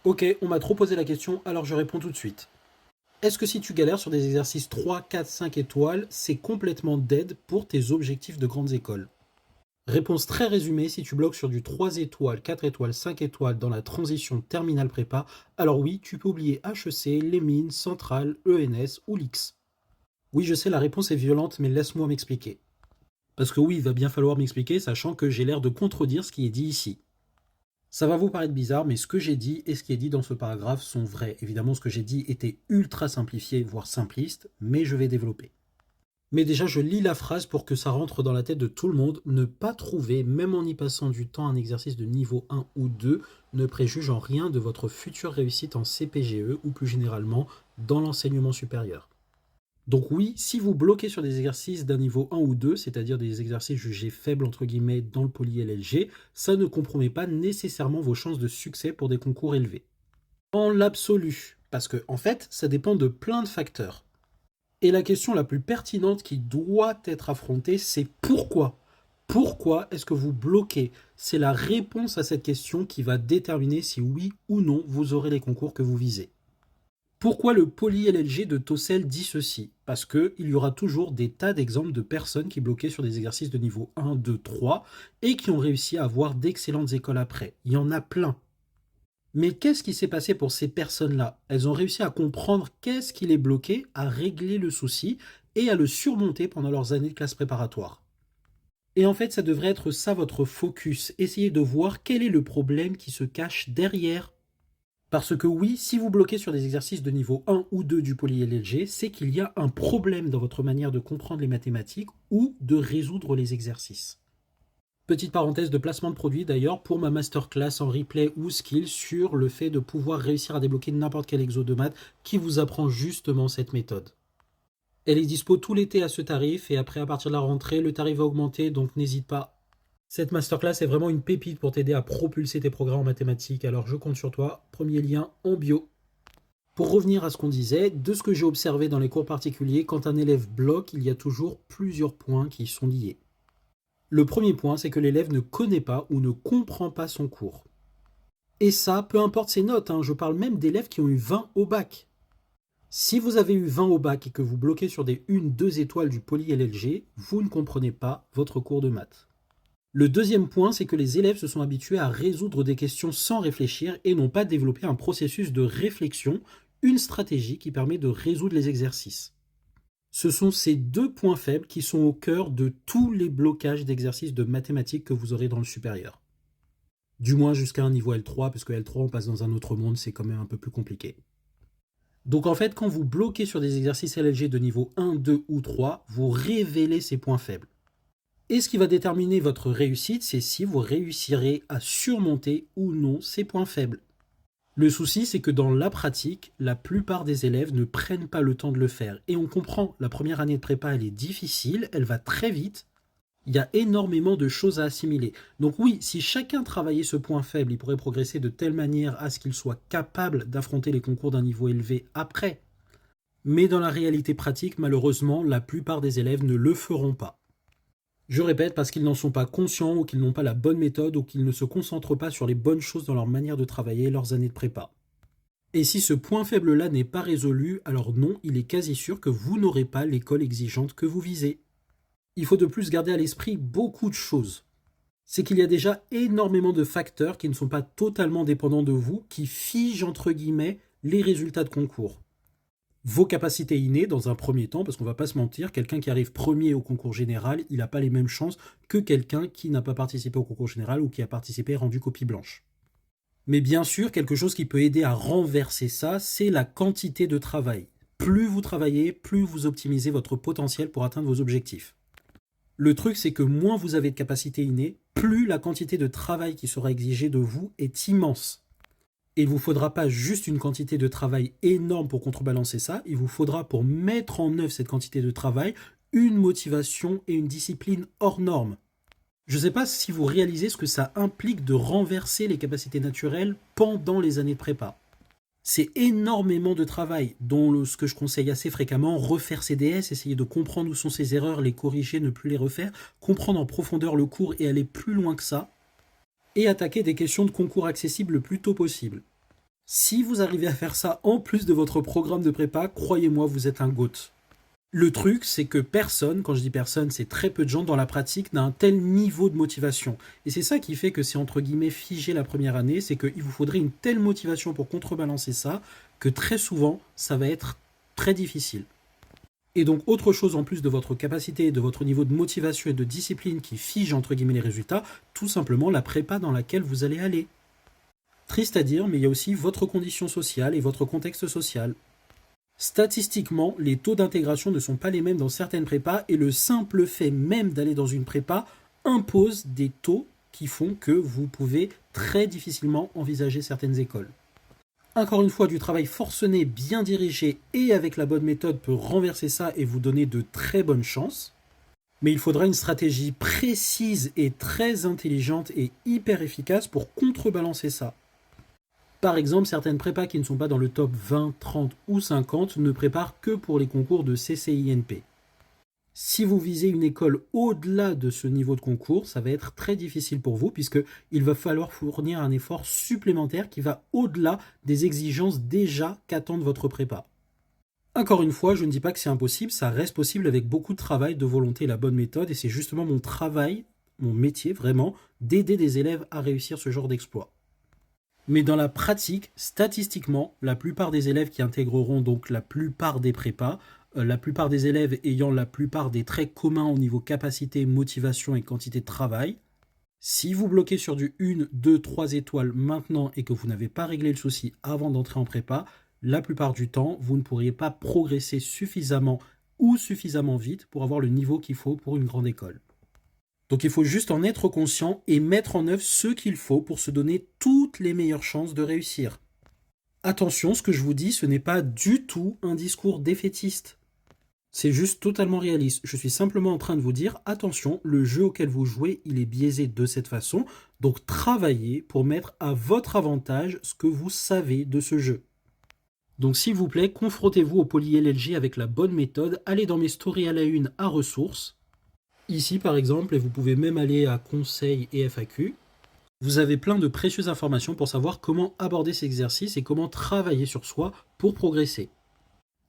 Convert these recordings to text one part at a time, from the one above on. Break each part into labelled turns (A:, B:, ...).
A: Ok, on m'a trop posé la question, alors je réponds tout de suite. Est-ce que si tu galères sur des exercices 3, 4, 5 étoiles, c'est complètement dead pour tes objectifs de grandes écoles? Réponse très résumée, si tu bloques sur du 3 étoiles, 4 étoiles, 5 étoiles dans la transition terminale prépa, alors oui, tu peux oublier HEC, les mines, Centrale, ENS ou l'X. Oui, je sais, la réponse est violente, mais laisse-moi m'expliquer. Parce que oui, il va bien falloir m'expliquer, sachant que j'ai l'air de contredire ce qui est dit ici. Ça va vous paraître bizarre, mais ce que j'ai dit et ce qui est dit dans ce paragraphe sont vrais. Évidemment, ce que j'ai dit était ultra simplifié, voire simpliste, mais je vais développer. Mais déjà, je lis la phrase pour que ça rentre dans la tête de tout le monde. Ne pas trouver, même en y passant du temps, un exercice de niveau 1 ou 2, ne préjuge en rien de votre future réussite en CPGE ou plus généralement dans l'enseignement supérieur. Donc oui, si vous bloquez sur des exercices d'un niveau 1 ou 2, c'est-à-dire des exercices jugés faibles entre guillemets dans le poly LLG, ça ne compromet pas nécessairement vos chances de succès pour des concours élevés. En l'absolu, parce que en fait, ça dépend de plein de facteurs. Et la question la plus pertinente qui doit être affrontée, c'est pourquoi? Pourquoi est-ce que vous bloquez? C'est la réponse à cette question qui va déterminer si oui ou non vous aurez les concours que vous visez. Pourquoi le poly-LLG de Tossel dit ceci? Parce qu'il y aura toujours des tas d'exemples de personnes qui bloquaient sur des exercices de niveau 1, 2, 3 et qui ont réussi à avoir d'excellentes écoles après. Il y en a plein. Mais qu'est-ce qui s'est passé pour ces personnes-là? Elles ont réussi à comprendre qu'est-ce qui les bloquait, à régler le souci et à le surmonter pendant leurs années de classe préparatoire. Et en fait, ça devrait être ça votre focus. Essayez de voir quel est le problème qui se cache derrière. Parce que oui, si vous bloquez sur des exercices de niveau 1 ou 2 du poly-LLG, c'est qu'il y a un problème dans votre manière de comprendre les mathématiques ou de résoudre les exercices. Petite parenthèse de placement de produit d'ailleurs pour ma masterclass en replay ou skill sur le fait de pouvoir réussir à débloquer n'importe quel exo de maths qui vous apprend justement cette méthode. Elle est dispo tout l'été à ce tarif et après à partir de la rentrée, le tarif va augmenter donc n'hésite pas. Cette masterclass est vraiment une pépite pour t'aider à propulser tes progrès en mathématiques, alors je compte sur toi. Premier lien en bio. Pour revenir à ce qu'on disait, de ce que j'ai observé dans les cours particuliers, quand un élève bloque, il y a toujours plusieurs points qui y sont liés. Le premier point, c'est que l'élève ne connaît pas ou ne comprend pas son cours. Et ça, peu importe ses notes, je parle même d'élèves qui ont eu 20 au bac. Si vous avez eu 20 au bac et que vous bloquez sur des 1-2 étoiles du poly-LLG, vous ne comprenez pas votre cours de maths. Le deuxième point, c'est que les élèves se sont habitués à résoudre des questions sans réfléchir et n'ont pas développé un processus de réflexion, une stratégie qui permet de résoudre les exercices. Ce sont ces deux points faibles qui sont au cœur de tous les blocages d'exercices de mathématiques que vous aurez dans le supérieur. Du moins jusqu'à un niveau L3, parce que L3 on passe dans un autre monde, c'est quand même un peu plus compliqué. Donc en fait, quand vous bloquez sur des exercices LLG de niveau 1, 2 ou 3, vous révélez ces points faibles. Et ce qui va déterminer votre réussite, c'est si vous réussirez à surmonter ou non ces points faibles. Le souci, c'est que dans la pratique, la plupart des élèves ne prennent pas le temps de le faire. Et on comprend, la première année de prépa, elle est difficile, elle va très vite. Il y a énormément de choses à assimiler. Donc oui, si chacun travaillait ce point faible, il pourrait progresser de telle manière à ce qu'il soit capable d'affronter les concours d'un niveau élevé après. Mais dans la réalité pratique, malheureusement, la plupart des élèves ne le feront pas. Je répète, parce qu'ils n'en sont pas conscients ou qu'ils n'ont pas la bonne méthode ou qu'ils ne se concentrent pas sur les bonnes choses dans leur manière de travailler leurs années de prépa. Et si ce point faible-là n'est pas résolu, alors non, il est quasi sûr que vous n'aurez pas l'école exigeante que vous visez. Il faut de plus garder à l'esprit beaucoup de choses. C'est qu'il y a déjà énormément de facteurs qui ne sont pas totalement dépendants de vous, qui figent entre guillemets les résultats de concours. Vos capacités innées dans un premier temps, parce qu'on va pas se mentir, quelqu'un qui arrive premier au concours général, il n'a pas les mêmes chances que quelqu'un qui n'a pas participé au concours général ou qui a participé rendu copie blanche. Mais bien sûr, quelque chose qui peut aider à renverser ça, c'est la quantité de travail. Plus vous travaillez, plus vous optimisez votre potentiel pour atteindre vos objectifs. Le truc, c'est que moins vous avez de capacités innées, plus la quantité de travail qui sera exigée de vous est immense. Et il ne vous faudra pas juste une quantité de travail énorme pour contrebalancer ça, il vous faudra pour mettre en œuvre cette quantité de travail une motivation et une discipline hors norme. Je ne sais pas si vous réalisez ce que ça implique de renverser les capacités naturelles pendant les années de prépa. C'est énormément de travail, dont ce que je conseille assez fréquemment, refaire ses DS, essayer de comprendre où sont ses erreurs, les corriger, ne plus les refaire, comprendre en profondeur le cours et aller plus loin que ça, et attaquer des questions de concours accessibles le plus tôt possible. Si vous arrivez à faire ça en plus de votre programme de prépa, croyez-moi, vous êtes un GOAT. Le truc, c'est que personne, quand je dis personne, c'est très peu de gens dans la pratique, n'a un tel niveau de motivation. Et c'est ça qui fait que c'est entre guillemets figé la première année, c'est qu'il vous faudrait une telle motivation pour contrebalancer ça, que très souvent, ça va être très difficile. Et donc, autre chose en plus de votre capacité, de votre niveau de motivation et de discipline qui fige entre guillemets les résultats, tout simplement la prépa dans laquelle vous allez aller. Triste à dire, mais il y a aussi votre condition sociale et votre contexte social. Statistiquement, les taux d'intégration ne sont pas les mêmes dans certaines prépas et le simple fait même d'aller dans une prépa impose des taux qui font que vous pouvez très difficilement envisager certaines écoles. Encore une fois, du travail forcené, bien dirigé et avec la bonne méthode peut renverser ça et vous donner de très bonnes chances. Mais il faudra une stratégie précise et très intelligente et hyper efficace pour contrebalancer ça. Par exemple, certaines prépas qui ne sont pas dans le top 20, 30 ou 50 ne préparent que pour les concours de CCINP. Si vous visez une école au-delà de ce niveau de concours, ça va être très difficile pour vous puisqu'il va falloir fournir un effort supplémentaire qui va au-delà des exigences déjà qu'attendent votre prépa. Encore une fois, je ne dis pas que c'est impossible, ça reste possible avec beaucoup de travail, de volonté et la bonne méthode et c'est justement mon travail, mon métier vraiment, d'aider des élèves à réussir ce genre d'exploit. Mais dans la pratique, statistiquement, la plupart des élèves qui intégreront donc la plupart des prépas, la plupart des élèves ayant la plupart des traits communs au niveau capacité, motivation et quantité de travail, si vous bloquez sur du 1, 2, 3 étoiles maintenant et que vous n'avez pas réglé le souci avant d'entrer en prépa, la plupart du temps, vous ne pourriez pas progresser suffisamment ou suffisamment vite pour avoir le niveau qu'il faut pour une grande école. Donc il faut juste en être conscient et mettre en œuvre ce qu'il faut pour se donner toutes les meilleures chances de réussir. Attention, ce que je vous dis, ce n'est pas du tout un discours défaitiste. C'est juste totalement réaliste. Je suis simplement en train de vous dire, attention, le jeu auquel vous jouez, il est biaisé de cette façon. Donc travaillez pour mettre à votre avantage ce que vous savez de ce jeu. Donc s'il vous plaît, confrontez-vous au poly-LLG avec la bonne méthode. Allez dans mes stories à la une à ressources. Ici, par exemple, et vous pouvez même aller à conseils et FAQ, vous avez plein de précieuses informations pour savoir comment aborder ces exercices et comment travailler sur soi pour progresser.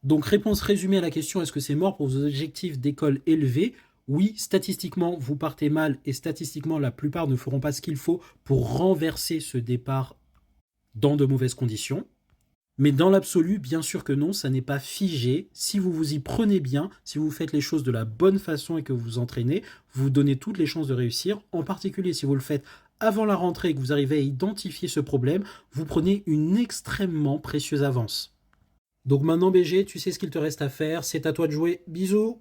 A: Donc, réponse résumée à la question, est-ce que c'est mort pour vos objectifs d'école élevés? Oui, statistiquement, vous partez mal et statistiquement, la plupart ne feront pas ce qu'il faut pour renverser ce départ dans de mauvaises conditions. Mais dans l'absolu, bien sûr que non, ça n'est pas figé. Si vous vous y prenez bien, si vous faites les choses de la bonne façon et que vous vous entraînez, vous vous donnez toutes les chances de réussir. En particulier, si vous le faites avant la rentrée et que vous arrivez à identifier ce problème, vous prenez une extrêmement précieuse avance. Donc maintenant, BG, tu sais ce qu'il te reste à faire. C'est à toi de jouer. Bisous!